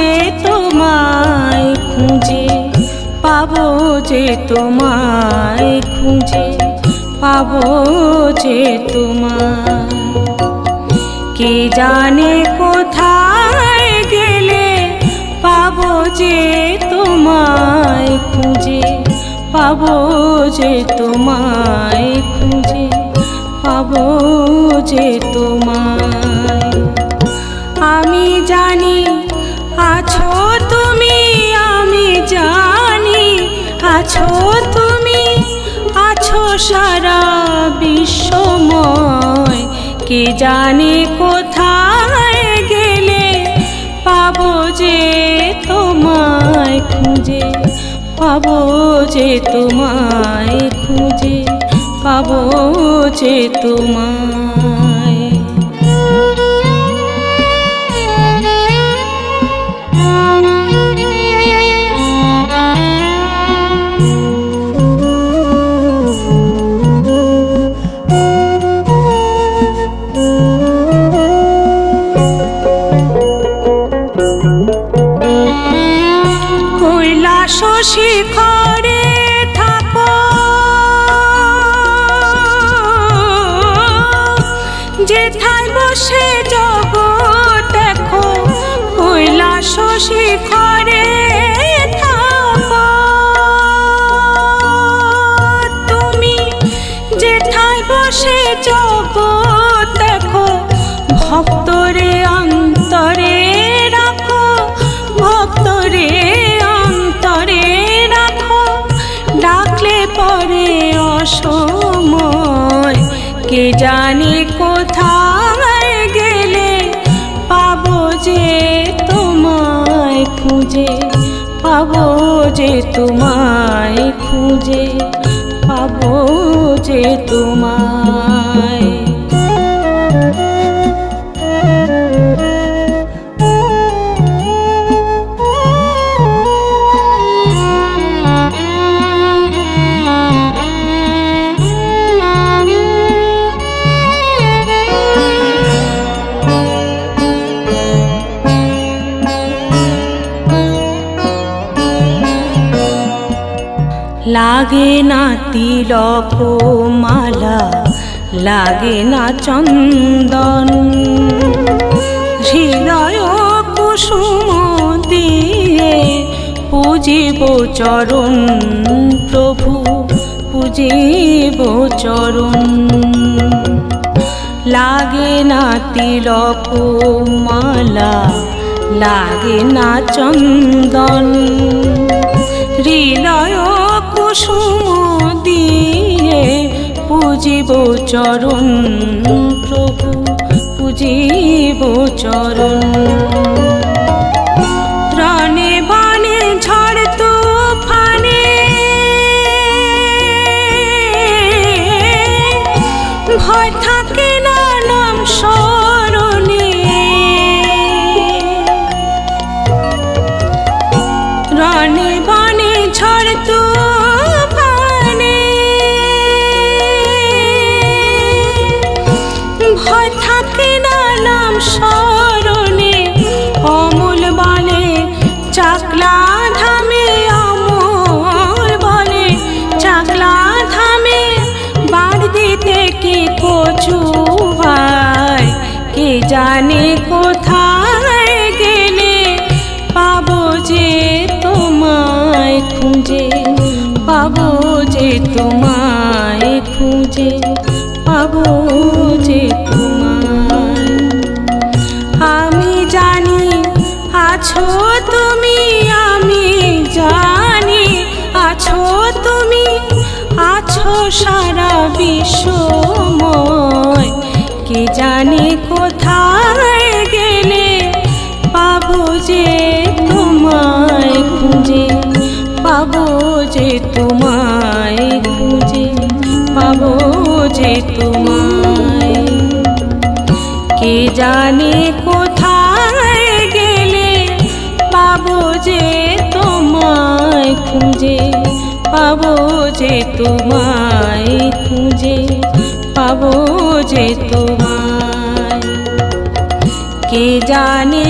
যে তোমায় খুঁজে, পাবো যে তোমায় খুঁজে, পাবো যে তোমায়। কে জানে কোথায় গেলে পাবো যে তোমায় খুঁজে, পাবো যে তোমায় খুঁজে, পাবো যে তোমায়। আমি জানি আছো তুমি, আমি জানি আছো তুমি, আছো সারা বিশ্বময়। কে জানে কোথায় গেলে পাবো যে তোমায় খুঁজে, পাবো যে তোমায় খুঁজে, পাবো যে তোমায়। কৈলাস শিখরে থাকো, যেথায় বসে জগৎ দেখো। কৈলাস শিখরে থাকো তুমি, যেথায় বসে জগৎ দেখো। ভক্তরে অন্তরে রাখো, ভক্তরে অন্তরে রাখো, ডাকলে পরে অসময়। কে জানে কোথায় গেলে পাবো যে তোমায় খুঁজে, পাবো যে তোমায় খুঁজে, পাবো যে তোমায়। লাগে না তিলক মালা, লাগে না চন্দন, হৃদয় কুসুম দিয়ে পুজিব চরণ প্রভু, পুজিব চরণ। লাগে না তিলক মালা, লাগে না চন্দন, হৃদয় কুসুম দিয়ে পুজিব চরণ প্রভু, পুজিব চরণ। প্রাণে বাণে ঝড় তুফানে ভয় থাকে না নাম স্মরণে। প্রাণে বাণে ঝড় তুফানে ভয় থাকে না নাম স্মরণে। অমল বলে চাকলা ধামে, অমল বলে চাকলা ধামে বাড় দিতে কি কচু ভাই। কে জানে কোথায় গেলে পাবো যে তোমায় খুঁজে, পাবো যে তোমায় খুঁজে, পাবো যে তোমায়। আমি জানি আছো তুমি, আমি জানি আছো তুমি, আছো সারা বিশ্বময়। কে জানে কোথায় গেলে পাবো যে তোমায় খুঁজে, পাবো যে তোমায় খুঁজে, পাবো যে তোমায়। কে জানে কোথায় গেলে পাবো যে তোমায় খুঁজে, পাবো যে তোমায় খুঁজে, পাবো যে তোমায়। কে জানে